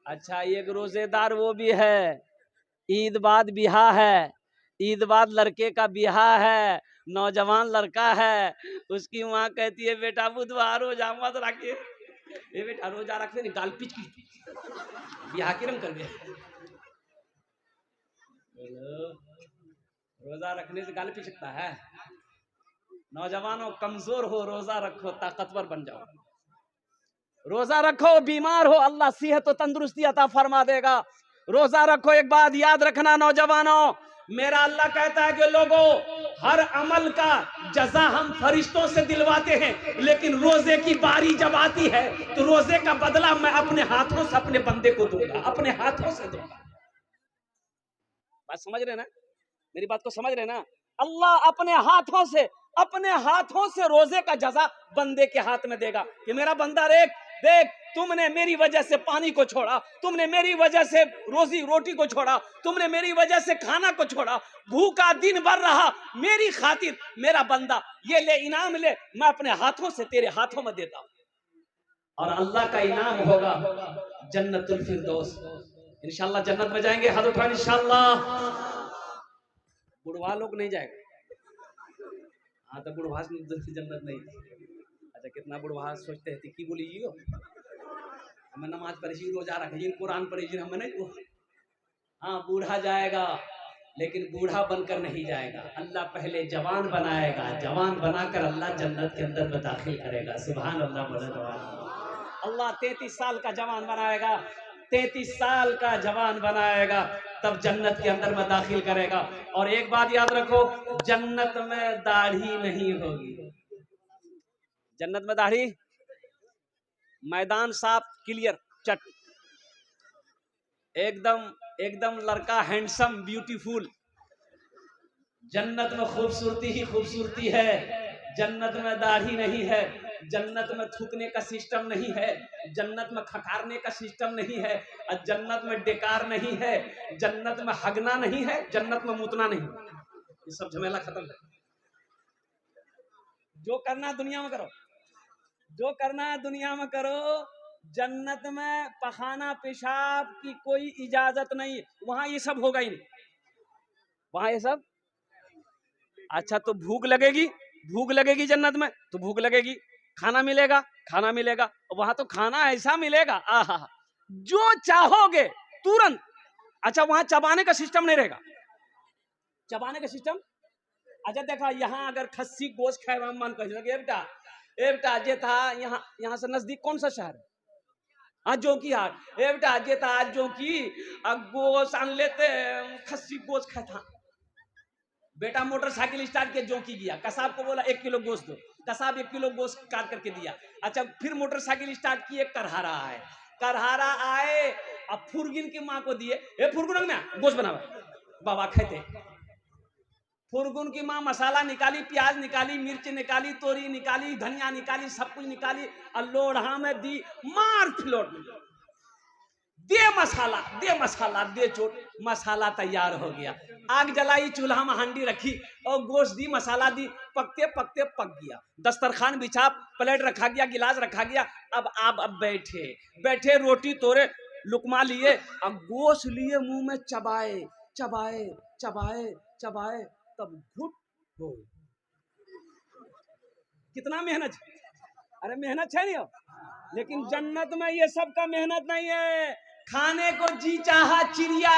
अच्छा, एक रोजेदार वो भी है, ईद बाद बिहा है, ईद बाद लड़के का बिहा है, नौजवान लड़का है, उसकी माँ कहती है बेटा बुधवार रोजा मत रखिए, ये बेटा रोजा रखते नहीं गाल पिच की बिहा की रंग कर दिया। रोजा रखने से गाल पिचकता है? नौजवानों कमजोर हो, रोजा रखो, ताकतवर बन जाओ। रोजा रखो, बीमार हो अल्लाह सेहत और तंदुरुस्ती अता फरमा देगा। रोजा रखो। एक बात याद रखना नौजवानों, मेरा अल्लाह कहता है कि लोगों, हर अमल का जजा हम फरिश्तों से दिलवाते हैं, लेकिन रोजे की बारी जब आती है तो रोजे का बदला मैं अपने हाथों से अपने बंदे को दूंगा, अपने हाथों से दूंगा। बात समझ रहे ना? मेरी बात को समझ रहे ना? अल्लाह अपने हाथों से रोजे का जजा बंदे के हाथ में देगा कि मेरा बंदा देख तुमने मेरी वजह से पानी को छोड़ा, तुमने मेरी वजह से रोटी को छोड़ा, तुमने मेरी वजह से खाना को छोड़ा, भूखा दिन भर रहा मेरी खातिर, मेरा बंदा ये ले इनाम ले, मैं अपने हाथों से तेरे हाथों में देता हूं। और अल्लाह का इनाम होगा जन्नतुल फिरदौस। इंशाल्लाह जन्नत में जाएंगे, हाथ उठाएं इंशाल्लाह। बुढ़वा लोग नहीं जाएगा। हाँ तो बुढ़वा जन्नत नहीं। अच्छा, कितना बुढ़वा सोचते हैं कि बोली यो हमें नमाज पढ़ी, रोजा रखी, कुरान पढ़ी, हमें नहीं। हाँ, बूढ़ा जाएगा, लेकिन बूढ़ा बनकर नहीं जाएगा। अल्लाह पहले जवान बनाएगा, जवान बनाकर अल्लाह जन्नत के अंदर में दाखिल करेगा। सुभान अल्लाह। अल्लाह 33 साल का जवान बनाएगा, 33 साल का जवान बनाएगा, तब जन्नत के अंदर में दाखिल करेगा। और एक बात याद रखो, जन्नत में दाढ़ी नहीं होगी। जन्नत में दाढ़ी, मैदान साफ क्लियर चट, एकदम लड़का हैंडसम ब्यूटीफुल। जन्नत में खूबसूरती ही खूबसूरती है। जन्नत में दाढ़ी नहीं है, जन्नत में थूकने का सिस्टम नहीं है, जन्नत में खकारने का सिस्टम नहीं है, और जन्नत में डेकार नहीं है, जन्नत में हगना नहीं है, जन्नत में मुतना नहीं। ये सब झमेला खत्म है। जो करना दुनिया में करो, जो करना है दुनिया में करो। जन्नत में पखाना पेशाब की कोई इजाजत नहीं, वहां ये सब होगा ही नहीं, वहां ये सब। अच्छा, तो भूख लगेगी जन्नत में, तो भूख लगेगी, खाना मिलेगा, वहां तो खाना ऐसा मिलेगा, आहा, जो चाहोगे तुरंत। अच्छा, वहां चबाने का सिस्टम नहीं रहेगा, चबाने का सिस्टम। अच्छा देखा, यहाँ अगर खस्सी गोश्त खाए मन बेटा जे था, यहाँ से नजदीक कौन सा शहर है? हाँ, जोकी हाट। बेटा जे था जोकी गोश्त आन लेते, खस्सी गोश्त खाए था। बेटा मोटरसाइकिल स्टार्ट किया, जोकी गया, कसाब को बोला 1 किलो गोश्त दो, कसाब 1 किलो गोश्त काट करके दिया। अच्छा, फिर मोटरसाइकिल स्टार्ट किए, करहारा आए, अब फुरगिन की माँ को दिए, फुरगुन में गोश्त बना, बाबा खाते। फुरगुन की माँ मसाला निकाली, प्याज निकाली, मिर्च निकाली, तोरी निकाली, धनिया निकाली, सब कुछ निकाली, और लोढ़ा में दी, मार फिलोट में दे मसाला दे चोट, मसाला तैयार हो गया। आग जलाई, चूल्हा में हांडी रखी और गोश्त दी, मसाला दी, पकते पक गया। दस्तरखान बिछा, प्लेट रखा गया, गिलास रखा गया। अब आप बैठे रोटी तोड़े, लुकमा लिए, अब गोश्त लिए, मुंह में चबाए, तब घुट हो। कितना मेहनत, अरे मेहनत है नहीं हो, लेकिन जन्नत में ये सब का मेहनत नहीं है। खाने को जी चाहा चिड़िया,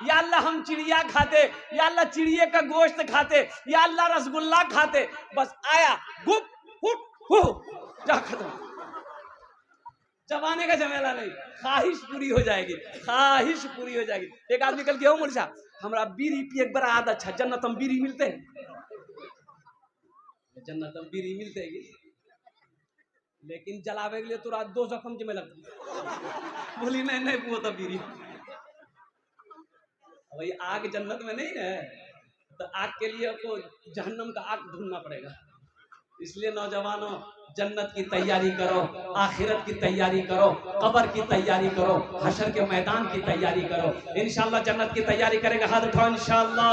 या अल्लाह हम चिड़िया खाते, या अल्लाह चिड़िया का गोश्त खाते, या अल्लाह रसगुल्ला खाते, बस आया गुप हुट हो जा, खत्म। चबाने का झमेला नहीं, ख्वाहिश पूरी हो जाएगी। एक आदमी कल गया, मुझे साहब हमरा बीड़ी पिए एक बड़ा आदत अच्छा, जन्नत में बीड़ी मिलते हैं, लेकिन जलावे के लिए तो रात 2 जख्म में लगता। बोली नहीं वो तो बीड़ी, वही आग जन्नत में नहीं है, तो आग के लिए आपको जहन्नम का आग ढूंढना पड़ेगा। इसलिए नौजवानों, जन्नत की तैयारी करो, आखिरत की तैयारी करो, कब्र की तैयारी करो, हशर के मैदान की तैयारी करो। इंशाअल्लाह जन्नत की तैयारी करेंगे, हाथ उठाओ इंशाअल्लाह।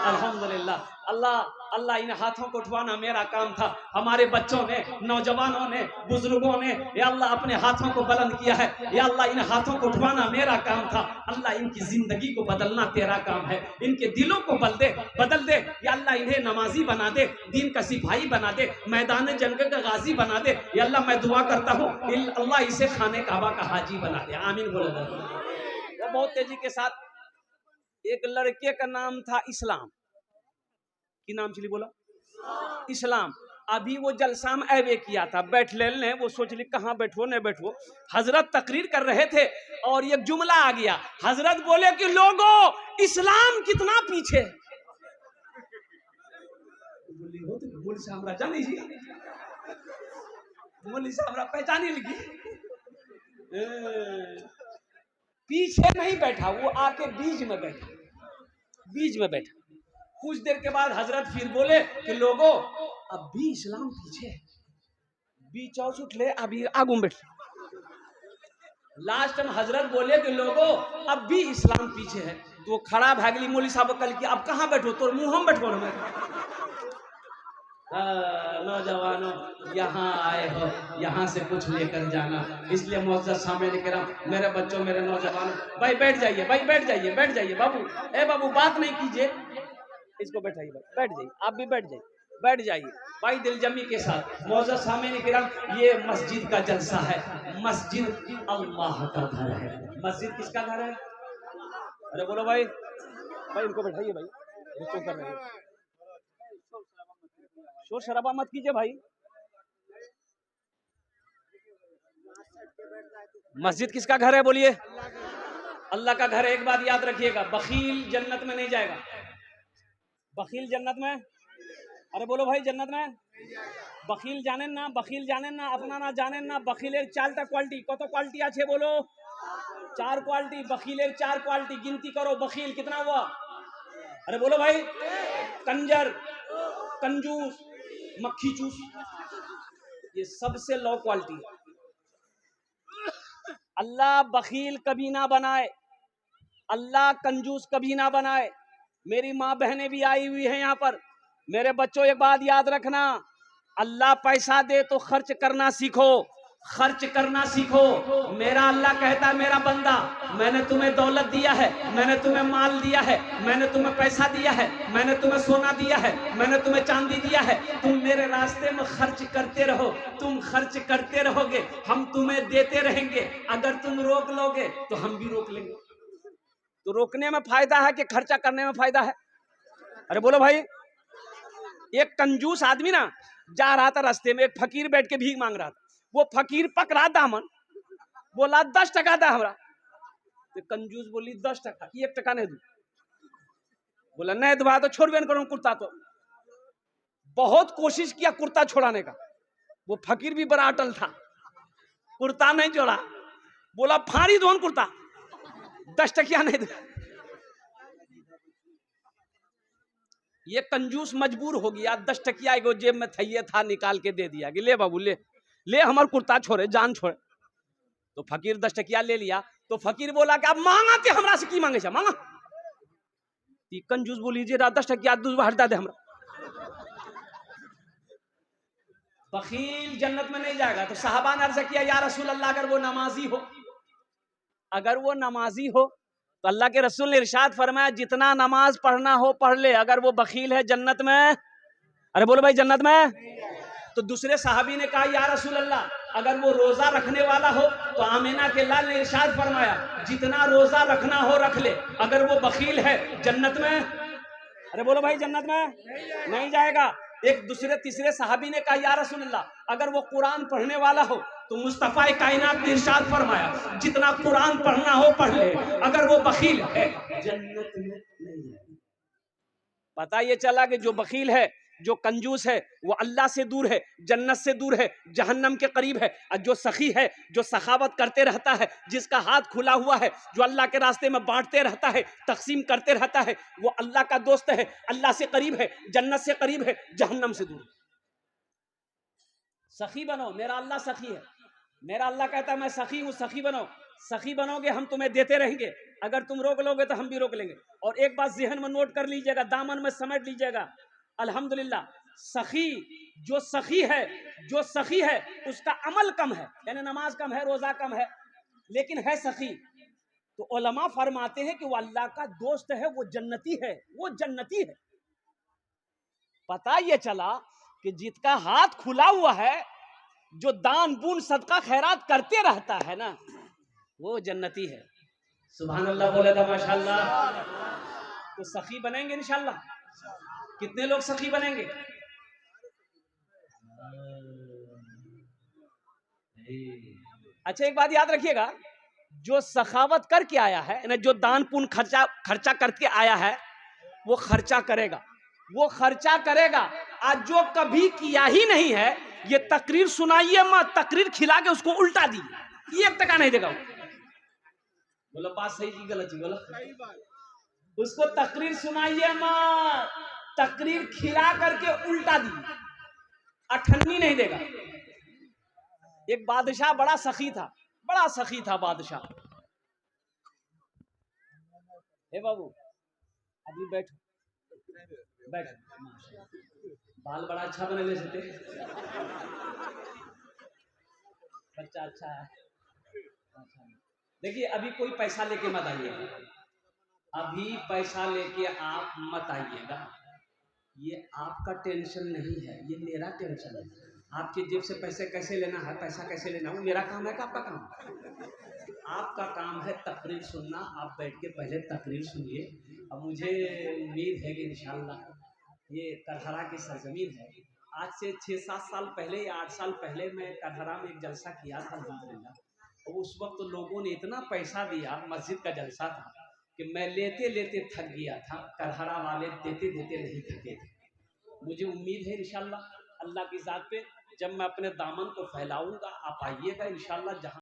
अल्हम्दुलिल्लाह। अल्लाह अल्लाह इन हाथों को उठवाना मेरा काम था। हमारे बच्चों ने, नौजवानों ने, बुजुर्गों ने या अल्लाह अपने हाथों को बुलंद किया है। या अल्लाह इन हाथों को उठवाना मेरा काम था। अल्लाह इनकी जिंदगी को बदलना तेरा काम है। इनके दिलों को बदल दे। या अल्लाह इन्हें नमाजी बना दे, दीन का सिपाही बना दे, मैदान जंग का गाजी बना दे। या अल्लाह मैं दुआ करता हूँ अल्लाह इसे खाने काबा का हाजी बना दे। आमीन बोला। बहुत तेजी के साथ एक लड़के का नाम था इस्लाम। की नाम चली बोला इस्लाम। अभी वो जलसा में ऐवे किया था, बैठ ले वो सोच ली कहाँ बैठो नहीं बैठो। हजरत तकरीर कर रहे थे और एक जुमला आ गया। हजरत बोले कि लोगों इस्लाम कितना पीछे। बोली सामरा जानी जी, बोली सामरा पहचानी लगी। पीछे नहीं बैठा, वो आके बीच में बैठा। कुछ देर के बाद हजरत फिर बोले कि लोगों अब भी इस्लाम पीछे है, बीच उठ ले अभी आगू बैठ। लास्ट में हजरत बोले कि लोगों अब भी इस्लाम पीछे है। तो खड़ा भागली मौली साहब कल की अब कहाँ बैठो, तो मुंह हम बैठो। नौजवानों यहाँ आए हो, यहाँ से कुछ लेकर जाना। इसलिए मुअज़्ज़ज़ सामईन किराम, मेरे बच्चों, मेरे नौजवानों, भाई बैठ जाइए, भाई बैठ जाइए बाबू। ए बाबू बात नहीं कीजिए, इसको बैठाइए भाई, बैठ जाइए, आप भी बैठ जाइए भाई दिलजमी के साथ। मुअज़्ज़ज़ सामईन किराम, ये मस्जिद का जलसा है। मस्जिद अल्लाह का घर है। मस्जिद किसका घर है? अरे बोलो भाई, इनको बैठाइए भाई, गुस्सा कर रहे हैं। शोर शराबा मत कीजिए भाई। मस्जिद किसका घर है बोलिए? अल्लाह का घर है। एक बात याद रखिएगा, बखील जन्नत में नहीं जाएगा। बखील जन्नत में, अरे बोलो भाई जन्नत में बखील जाने ना, अपना ना जाने ना। बखीलेर 4टा क्वालिटी, कत क्वालिटी আছে बोलो? 4 क्वालिटी। बखीलेर 4 क्वालिटी गिनती करो। बखील कितना हुआ? अरे बोलो भाई, कंजर, कंजूस, मक्खी चूस, ये सबसे लो क्वालिटी है। अल्लाह बखील कभी ना बनाए, अल्लाह कंजूस कभी ना बनाए। मेरी माँ बहनें भी आई हुई हैं यहाँ पर। मेरे बच्चों एक बात याद रखना, अल्लाह पैसा दे तो खर्च करना सीखो। मेरा अल्लाह कहता है, मेरा बंदा मैंने तुम्हें दौलत दिया है, मैंने तुम्हें माल दिया है, मैंने तुम्हें पैसा दिया है, मैंने तुम्हें सोना दिया है, मैंने तुम्हें चांदी दिया है। तुम मेरे रास्ते में खर्च करते रहो, तुम खर्च करते रहोगे, हम तुम्हें देते रहेंगे। अगर तुम रोक लोगे तो हम भी रोक लेंगे। तो रोकने में फायदा है कि खर्चा करने में फायदा है? अरे बोलो भाई। एक कंजूस आदमी ना जा रहा था रास्ते में, एक फकीर बैठ के भीख मांग रहा था। वो फकीर पकड़ा दामन, बोला 10 टका दा हमरा। तो कंजूस बोली 10 टका, 1 टका नहीं दूं। बोला नहीं दुआ तो छोड़ भी करूं कुर्ता। तो बहुत कोशिश किया कुर्ता छोड़ाने का, वो फकीर भी बड़ा अटल था, कुर्ता नहीं छोड़ा। बोला फाड़ी दो कुर्ता, 10 टकिया नहीं दूं। ये कंजूस मजबूर हो गया, 10 टकिया एगो जेब में था निकाल के दे दिया कि ले बाबू ले हमार कुर्ता छोड़े, जान छोड़े। तो फकीर 10 टकिया ले लिया। तो फकीर बोला कि अब मांगा ते हमरा से की मांगे छे, मांगा। कंजूस बोली जे 10 टकिया दूसरा हटा दे हमरा। बखील जन्नत में नहीं जाएगा। तो साहबा ने अर्ज किया, या रसूल अल्लाह, अगर वो नमाजी हो तो अल्लाह के रसूल ने इरशाद फरमाया, जितना नमाज पढ़ना हो पढ़ ले, अगर वो बखील है जन्नत में। अरे बोलो भाई जन्नत में। तो दूसरे साहबी ने कहा, या रसूल अल्लाह, अगर वो रोजा रखने वाला हो तो आमिना के लाल ने इरशाद फरमाया, जितना रोजा रखना हो रख ले, अगर वो बखील है जन्नत में। अरे बोलो भाई जन्नत में नहीं जाएगा। एक दूसरे तीसरे साहबी ने कहा, या रसूल अल्लाह, अगर वो कुरान पढ़ने वाला हो तो मुस्तफा कायनात ने इरशाद फरमाया, जितना कुरान पढ़ना हो पढ़ ले, अगर वो बखील है जन्नत में नहीं जाएगा। पता ये चला कि जो बखील है, जो कंजूस है, वो अल्लाह से दूर है, जन्नत से दूर है, जहन्नम के करीब है। और जो सखी है, जो सखावत करते रहता है, जिसका हाथ खुला हुआ है, जो अल्लाह के रास्ते में बांटते रहता है, तकसीम करते रहता है, वो अल्लाह का दोस्त है, अल्लाह से करीब है, जन्नत से करीब है, जहन्नम से दूर। सखी बनो, मेरा अल्लाह सखी है। मेरा अल्लाह कहता है मैं सखी हूँ, सखी बनो। सखी बनोगे हम तुम्हें देते रहेंगे, अगर तुम रोक लोगे तो हम भी रोक लेंगे। और एक बात ज़हन में नोट कर लीजिएगा, दामन में समेट लीजिएगा, अल्हम्दुलिल्लाह सखी जो सखी है उसका अमल कम है, यानी नमाज कम है, रोजा कम है, लेकिन है सखी, तो उलमा फरमाते हैं कि वो अल्लाह का दोस्त है, वो जन्नती है, वो जन्नती है। पता ये चला कि जिसका हाथ खुला हुआ है, जो दान पुण्य सदका खैरात करते रहता है ना, वो जन्नती है। सुभान अल्लाह बोले था माशाल्लाह। तो सखी बनेंगे इंशाल्लाह। कितने लोग सखी बनेंगे? अच्छा एक बात याद रखिएगा, जो सखावत करके आया है ना, जो दान पुण्य खर्चा करके आया है, वो खर्चा करेगा। आज जो कभी किया ही नहीं है, ये तकरीर सुनाइए मत, तकरीर खिला के उसको उल्टा दी, ये 1 टका नहीं देगा। बोलो बात सही की गलत? बोलो उसको तकरीर सुनाइए मत, तकरीर खिला करके उल्टा दी, अठन्नी नहीं देगा। एक बादशाह बड़ा सखी था बादशाह। हे बाबू अभी बैठो, बाल बड़ा अच्छा बने ले सकते, बच्चा अच्छा है। देखिए अभी कोई पैसा लेके मत आइएगा, अभी पैसा लेके आप मत आइएगा, ये आपका टेंशन नहीं है, ये मेरा टेंशन है। आपकी जेब से पैसे कैसे लेना है, पैसा कैसे लेना है, वो मेरा काम है कि आपका काम है? आपका काम है तकरीर सुनना। आप बैठ के पहले तकरीर सुनिए। अब मुझे उम्मीद है कि इंशाअल्लाह ये करहरा की सरजमीन है। आज से 6-7 साल पहले या 8 साल पहले मैं करहरा में एक जलसा किया था अल्हम्दुलिल्लाह। और उस वक्त तो लोगों ने इतना पैसा दिया, मस्जिद का जलसा था, कि मैं लेते लेते थक गया था, करहरा वाले देते देते नहीं थके थे। मुझे उम्मीद है इंशाअल्लाह अल्लाह की ज़ात पे, जब मैं अपने दामन को फैलाऊंगा, आप आइएगा इंशाअल्लाह। जहाँ